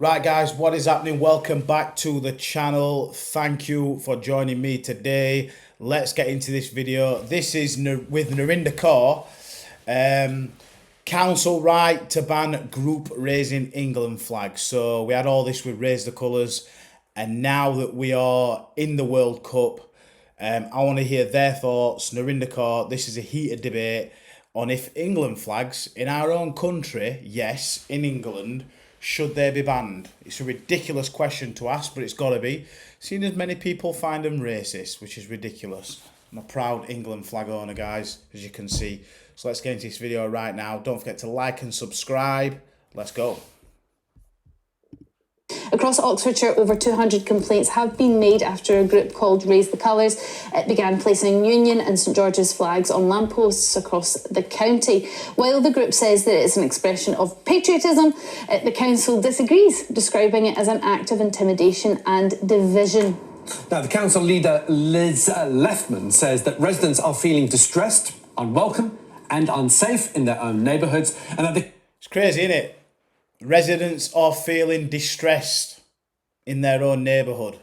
Right, guys, what is happening? Welcome back to the channel. Thank you for joining me today. Let's get into this video. This is with Narinder Kaur. Council right to ban group raising England flags. So we had all this with Raise the Colours, and now that we are in the World Cup, I want to hear their thoughts. Narinder Kaur, this is a heated debate on if England flags in our own country, yes, in England, should they be banned? It's a ridiculous question to ask, but it's got to be, seeing as many people find them racist, which is ridiculous. I'm a proud England flag owner, guys, as you can see. So let's get into this video right now. Don't forget to like and subscribe. Let's go. Across Oxfordshire, over 200 complaints have been made after a group called Raise the Colours began placing Union and St George's flags on lampposts across the county. While the group says that it's an expression of patriotism, the council disagrees, describing it as an act of intimidation and division. Now, the council leader, Liz Leffman, says that residents are feeling distressed, unwelcome and unsafe in their own neighbourhoods, and that It's crazy, isn't it? Residents are feeling distressed in their own neighbourhood.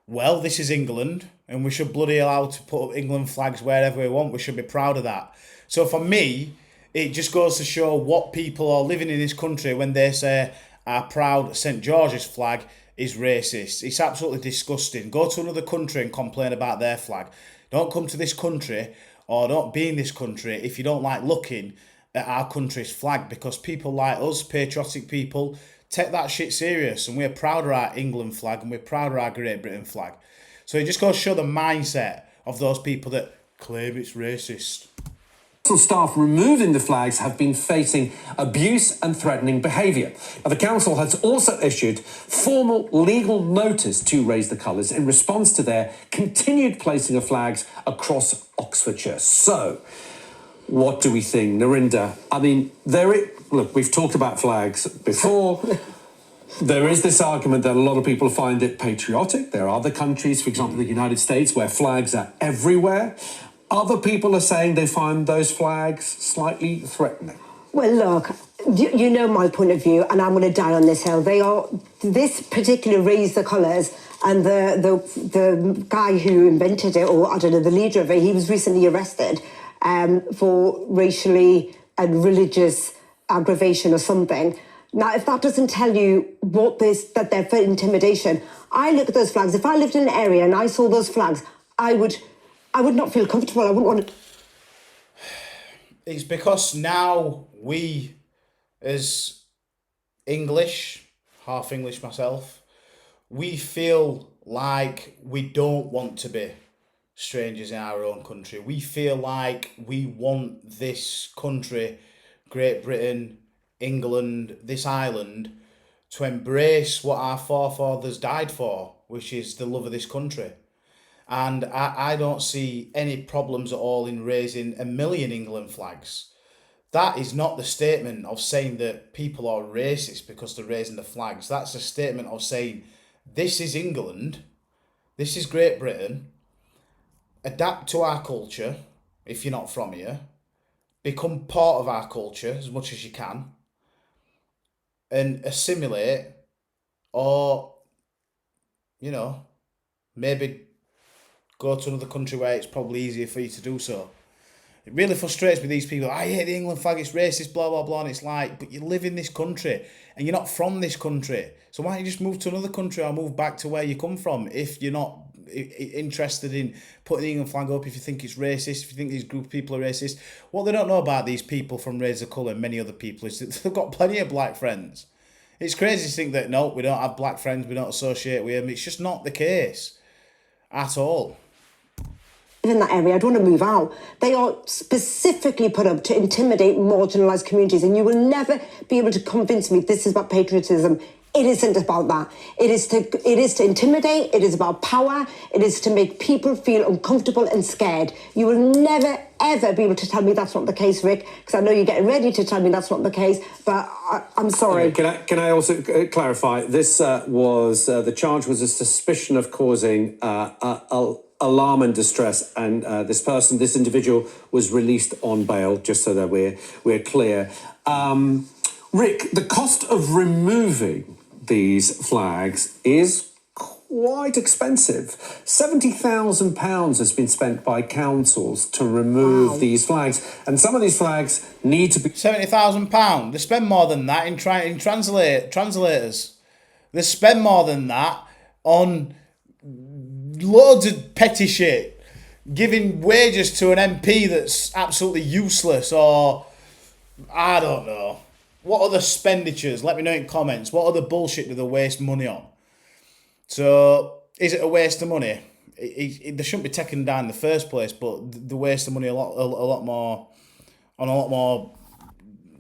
Well, this is England, and we should bloody allow to put up England flags wherever we want. We should be proud of that. So for me, it just goes to show what people are living in this country when they say our proud St George's flag is racist. It's absolutely disgusting. Go to another country and complain about their flag. Don't come to this country or don't be in this country if you don't like looking at our country's flag, because people like us, patriotic people, take that shit serious, and we're proud of our England flag and we're proud of our Great Britain flag. So it just goes to show the mindset of those people that claim it's racist. council staff removing the flags have been facing abuse and threatening behaviour. Now, the council has also issued formal legal notice to Raise the Colours in response to their continued placing of flags across Oxfordshire. So, what do we think, Narinder? I mean, look, we've talked about flags before. There is this argument that a lot of people find it patriotic. There are other countries, for example, the United States, where flags are everywhere. Other people are saying they find those flags slightly threatening. Well, look, you know my point of view, and I'm going to die on this hill. This particular Raise the Colours, and the guy who invented it, or I don't know, the leader of it, he was recently arrested for racially and religious aggravation or something. Now, if that doesn't tell you that they're for intimidation, I look at those flags. If I lived in an area and I saw those flags, I would not feel comfortable. I wouldn't want to. It's because now we, as English, half English myself, we feel like we don't want to be strangers in our own country. We feel like we want this country, Great Britain, England, this island, to embrace what our forefathers died for, which is the love of this country. And I don't see any problems at all in raising 1 million England flags. That is not the statement of saying that people are racist because they're raising the flags. That's a statement of saying, this is England, this is Great Britain, adapt to our culture if you're not from here, become part of our culture as much as you can, and assimilate, or, maybe go to another country where it's probably easier for you to do so. It really frustrates me, these people, I hate the England flag, it's racist, blah, blah, blah, and it's like, but you live in this country, and you're not from this country, so why don't you just move to another country or move back to where you come from if you're not interested in putting the England flag up, if you think it's racist, if you think these group of people are racist. What they don't know about these people from Raise the Colour and many other people is that they've got plenty of black friends. It's crazy to think that, no, we don't have black friends, we don't associate with them. It's just not the case at all. In that area, I'd want to move out. They are specifically put up to intimidate marginalised communities, and you will never be able to convince me this is about patriotism. It isn't about that. It is to intimidate. It is about power. It is to make people feel uncomfortable and scared. You will never, ever be able to tell me that's not the case, Rick, because I know you're getting ready to tell me that's not the case, but I'm sorry. Can I also clarify? This the charge was a suspicion of causing alarm and distress, and this individual was released on bail, just so that we're clear. Rick, the cost of removing these flags is quite expensive. £70,000 has been spent by councils to remove these flags, and some of these flags need to be £70,000. They spend more than that in translators. They spend more than that on loads of petty shit, giving wages to an MP that's absolutely useless, or I don't know. What other expenditures? Let me know in comments. What other bullshit do they waste money on? So, is it a waste of money? They shouldn't be taken down in the first place, but they waste the money a lot more on a lot more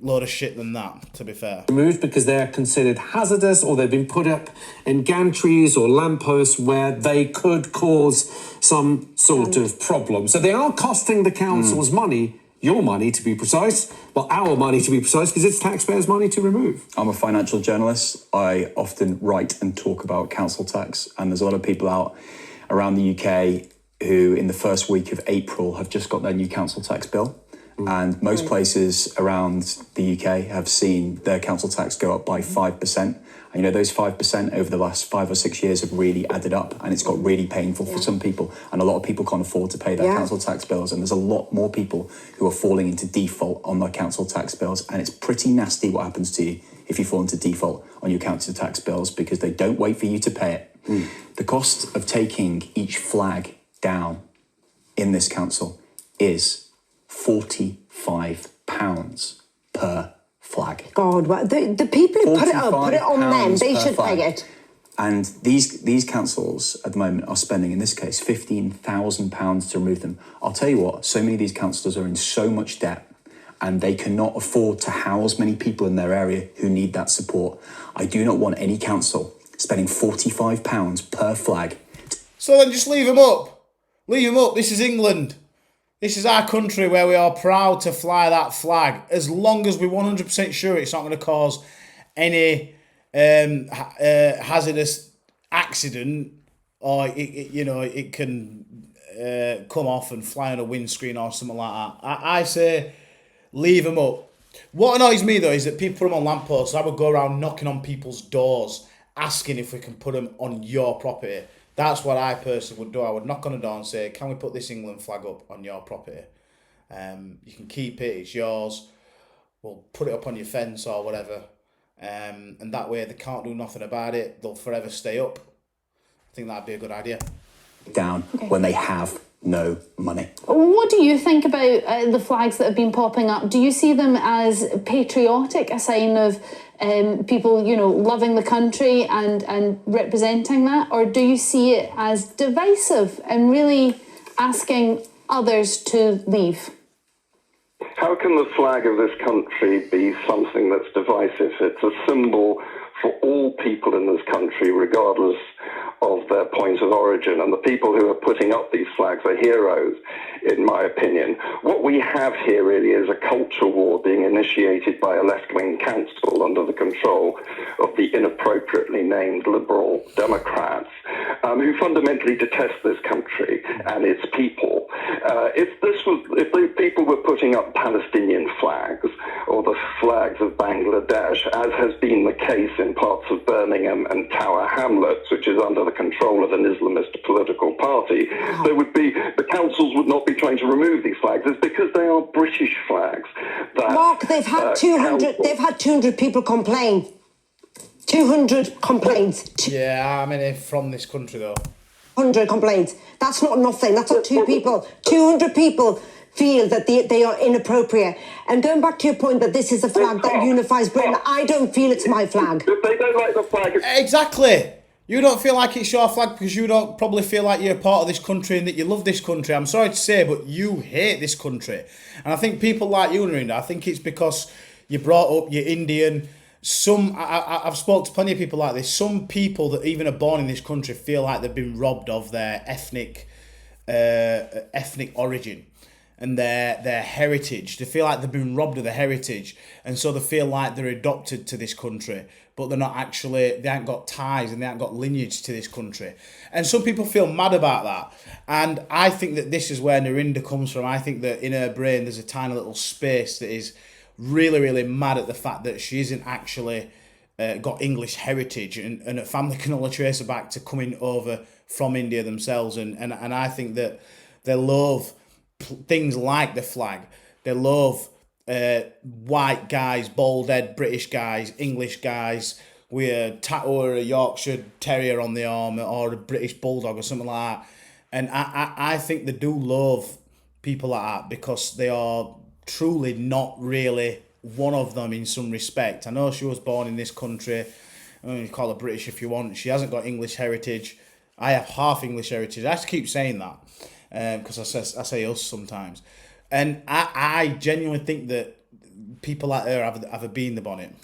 load of shit than that, to be fair. removed because they're considered hazardous, or they've been put up in gantries or lampposts where they could cause some sort of problem. So they are costing the council's money, your money to be precise, well, our money to be precise, because it's taxpayers' money to remove. I'm a financial journalist. I often write and talk about council tax, and there's a lot of people out around the UK who in the first week of April have just got their new council tax bill. And most places around the UK have seen their council tax go up by 5%. And those 5% over the last 5 or 6 years have really added up, and it's got really painful for some people. And a lot of people can't afford to pay their council tax bills. And there's a lot more people who are falling into default on their council tax bills. And it's pretty nasty what happens to you if you fall into default on your council tax bills, because they don't wait for you to pay it. The cost of taking each flag down in this council is £45 per flag. God, the people who put it on them. They should pay it. And these councils at the moment are spending, in this case, £15,000 to remove them. I'll tell you what, so many of these councillors are in so much debt, and they cannot afford to house many people in their area who need that support. I do not want any council spending £45 per flag. So then just leave them up. Leave them up. This is England. This is our country where we are proud to fly that flag, as long as we're 100% sure it's not going to cause any hazardous accident, or it can come off and fly on a windscreen or something like that. I say leave them up. What annoys me though is that people put them on lampposts. I would go around knocking on people's doors asking if we can put them on your property. That's what I personally would do. I would knock on a door and say, can we put this England flag up on your property? You can keep it, it's yours. We'll put it up on your fence or whatever. And that way they can't do nothing about it. They'll forever stay up. I think that'd be a good idea. Down when they have no money. What do you think about the flags that have been popping up? Do you see them as patriotic, a sign of people, loving the country and representing that? Or do you see it as divisive and really asking others to leave? How can the flag of this country be something that's divisive? It's a symbol for all people in this country, regardless of their point of origin, and the people who are putting up these flags are heroes, in my opinion. What we have here really is a culture war being initiated by a left-wing council under the control of the inappropriately named Liberal Democrats, who fundamentally detest this country and its people. If the people were putting up Palestinian flags or the flags of Bangladesh, as has been the case in parts of Birmingham and Tower Hamlets, which is under the control of an Islamist political party, the councils would not be trying to remove these flags. It's because they are British flags. Mark, they've had 200. They've had 200 people complain. 200 complaints. Yeah, I mean, from this country though. 100 complaints. That's not nothing. That's not two people. 200 people feel that they are inappropriate. And going back to your point that this is a flag that unifies Britain, I don't feel it's my flag. If they don't like the flag... Exactly. You don't feel like it's your flag because you don't probably feel like you're a part of this country and that you love this country. I'm sorry to say, but you hate this country. And I think people like you, Narinder, I think it's because you're brought up, you're Indian. I've spoke to plenty of people like this. Some people that even are born in this country feel like they've been robbed of their ethnic origin and their heritage. They feel like they've been robbed of their heritage, and so they feel like they're adopted to this country, but they're not actually, they haven't got ties and they haven't got lineage to this country. And some people feel mad about that. And I think that this is where Narinder comes from. I think that in her brain there's a tiny little space that is really, really mad at the fact that she isn't actually got English heritage, and a family can only trace it back to coming over from India themselves. And I think that they love things like the flag. They love white guys, bald-head British guys, English guys with a tattoo or a Yorkshire Terrier on the arm, or a British Bulldog or something like that. And I think they do love people like that because they are truly not really one of them in some respect. I know she was born in this country. I mean, you call her British if you want. She hasn't got English heritage. I have half English heritage. I have to keep saying that because I say us sometimes. And I genuinely think that people like her have a bee in the bonnet.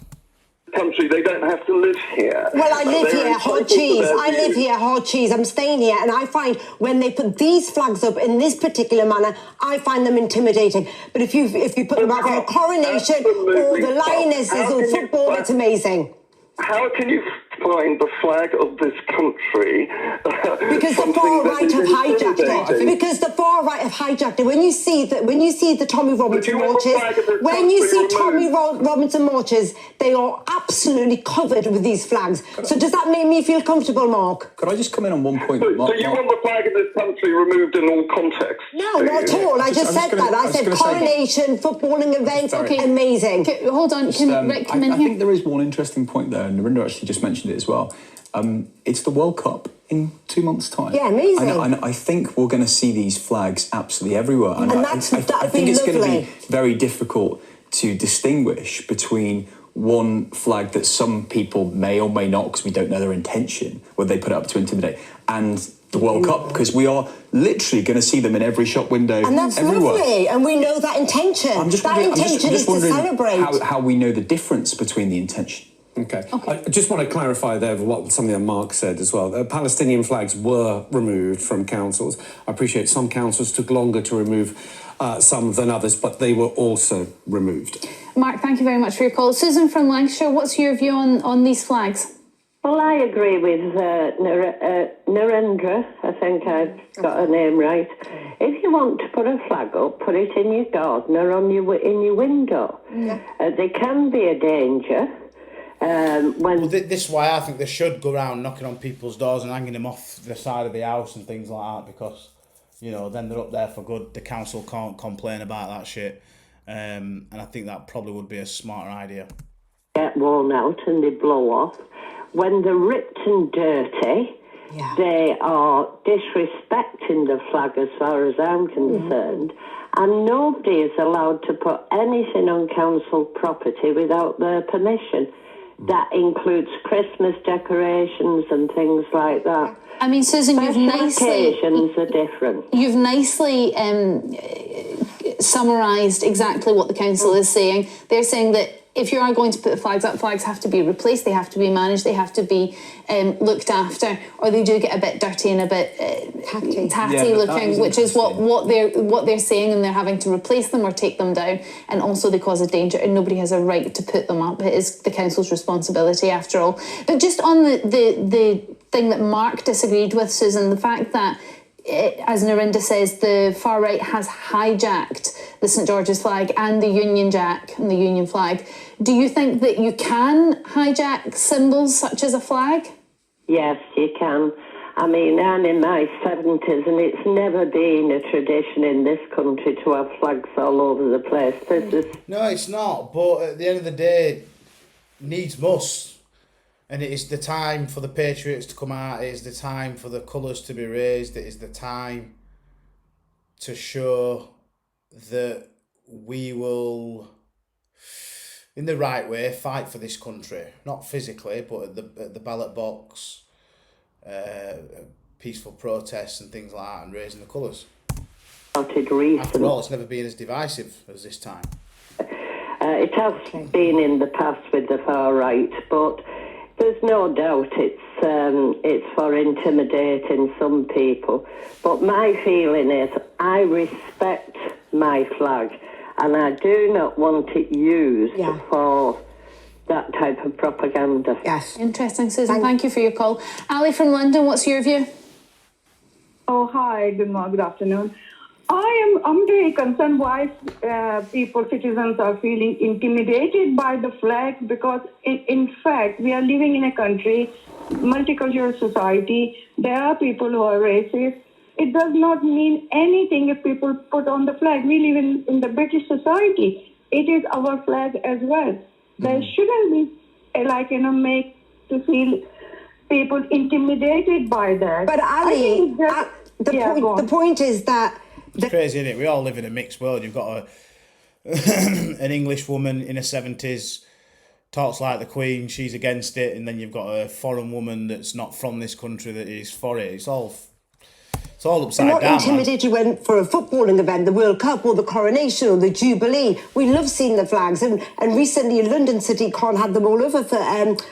Country, they don't have to live here. Well, I live here, hot cheese. I live here, hot cheese. I'm staying here, and I find when they put these flags up in this particular manner, I find them intimidating. But if you put them up for a coronation or the Lionesses or football, it's amazing. How can you find the flag of this country? Because the far right have hijacked it. Because the far right have hijacked it. When you see the Tommy Robinson marches, they are absolutely covered with these flags. So does that make me feel comfortable, Mark? Could I just come in on one point? So you want the flag of this country removed in all contexts? No, not at all. I just said that. I said coronation, footballing events, amazing. Okay, hold on, can Rick come in here? I think there is one interesting point there, and Narinder actually just mentioned it as well. It's the World Cup in 2 months' time. Yeah, amazing. And I think we're going to see these flags absolutely everywhere. And I that'd think be it's going to lovely. be very difficult to distinguish between one flag that some people may or may not, because we don't know their intention, whether they put it up to intimidate, and the World Cup, because we are literally going to see them in every shop window. And that's everywhere. Lovely, and we know that intention. I'm just that intention is to celebrate. How we know the difference between the intention. Okay. I just want to clarify there what something that Mark said as well. Palestinian flags were removed from councils. I appreciate some councils took longer to remove some than others, but they were also removed. Mark, thank you very much for your call. Susan from Lancashire, what's your view on these flags? Well, I agree with Narinder. I think I've got her name right. If you want to put a flag up, put it in your garden or in your window. Yeah. They can be a danger. This is why I think they should go around knocking on people's doors and hanging them off the side of the house and things like that, because, you know, then they're up there for good. The council can't complain about that shit. And I think that probably would be a smarter idea. Get worn out and they blow off. When they're ripped and dirty, they are disrespecting the flag as far as I'm concerned. And nobody is allowed to put anything on council property without their permission. That includes Christmas decorations and things like that. I mean, Susan, occasions are different. You've nicely summarised exactly what the council is saying. They're saying that if you are going to put the flags up, flags have to be replaced, they have to be managed, they have to be looked after, or they do get a bit dirty and a bit tatty looking, which is what they're saying, and they're having to replace them or take them down, and also they cause a danger, and nobody has a right to put them up. It is the council's responsibility after all. But just on the thing that Mark disagreed with, Susan, the fact that as Narinder says, the far right has hijacked the St George's flag and the Union Jack and the Union flag. Do you think that you can hijack symbols such as a flag? Yes, you can. I mean, I'm in my 70s and it's never been a tradition in this country to have flags all over the place. No, it's not. But at the end of the day, needs must. And it is the time for the Patriots to come out. It is the time for the colours to be raised. It is the time to show that we will, in the right way, fight for this country. Not physically, but at the ballot box, peaceful protests and things like that, and raising the colours. After all, it's never been as divisive as this time. It has been in the past with the far right, but there's no doubt it's for intimidating some people. But my feeling is I respect my flag and I do not want it used for that type of propaganda. Yes. Interesting, Susan. Thank you for your call. Ali from London, what's your view? Oh, hi. Good afternoon. I'm very concerned why citizens are feeling intimidated by the flag, because in fact we are living in a country, multicultural society. There are people who are racist. It does not mean anything if people put on the flag. We live in the British society. It is our flag as well. There shouldn't be make to feel people intimidated by that. But Ali, the point is that it's crazy, isn't it? We all live in a mixed world. You've got an English woman in her 70s talks like the Queen, she's against it, and then you've got a foreign woman that's not from this country that is for it. It's all upside We're not down. intimidated when for a footballing event, the World Cup or the coronation or the Jubilee. We love seeing the flags, and recently in London City Con had them all over for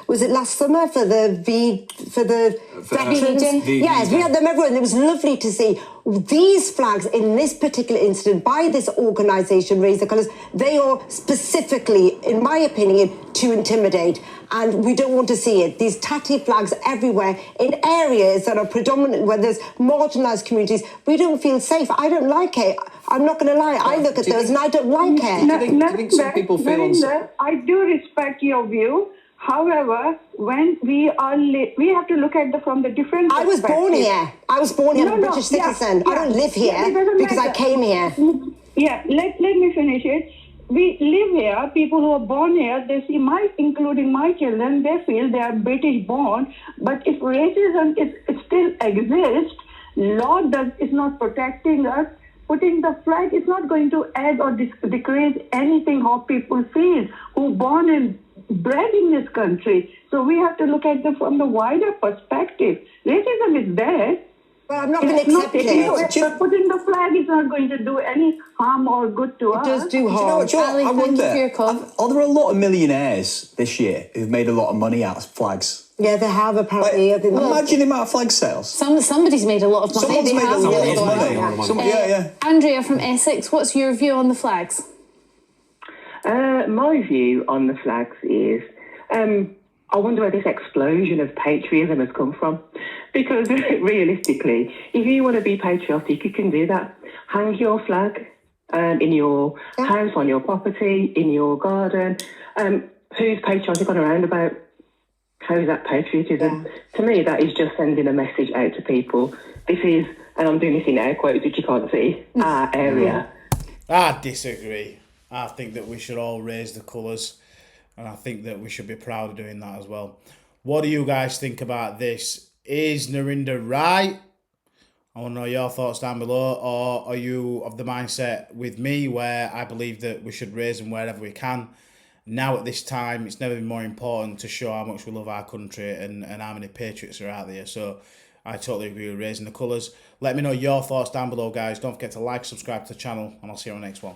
was it last summer for the veterans? Yes, we had them everywhere, and it was lovely to see. These flags in this particular incident by this organisation, Raise the Colours, they are specifically, in my opinion, to intimidate, and we don't want to see it. These tatty flags everywhere in areas that are predominant, where there's marginalised communities, we don't feel safe. I don't like it. I'm not going to lie. I look at those and I don't like it. Do you think some people feel unsafe? I do respect your view. However, when we have to look at from the different I was born here. I was born here. I'm a British citizen. I don't live here because I came here. Yeah, let me finish it. We live here. People who are born here, they see including my children, they feel they are British born. But if racism still exists, law is not protecting us. Putting the flag is not going to add or decrease anything how people feel who born and bred in this country. So we have to look at them from the wider perspective. Racism is there. Well, I'm not going to accept it. Putting the flag is not going to do any harm or good to us. It does do harm. Ali, thank you for your call. Are there a lot of millionaires this year who've made a lot of money out of flags? Yeah, they have apparently. Imagine the amount of flag sales. Somebody's made a lot of money. Someone's made a lot of money. Andrea from Essex, what's your view on the flags? My view on the flags is, I wonder where this explosion of patriotism has come from. Because realistically, if you want to be patriotic, you can do that. Hang your flag in your house, on your property, in your garden. Who's patriotic on a roundabout? How is that patriotism? Yeah. To me, that is just sending a message out to people. This is, and I'm doing this in air quotes, which you can't see, our area. I disagree. I think that we should all raise the colours, and I think that we should be proud of doing that as well. What do you guys think about this? Is Narinder right? I want to know your thoughts down below. Or are you of the mindset with me where I believe that we should raise them wherever we can? Now at this time, it's never been more important to show how much we love our country and how many patriots are out there. So I totally agree with raising the colours. Let me know your thoughts down below, guys. Don't forget to like, subscribe to the channel, and I'll see you on the next one.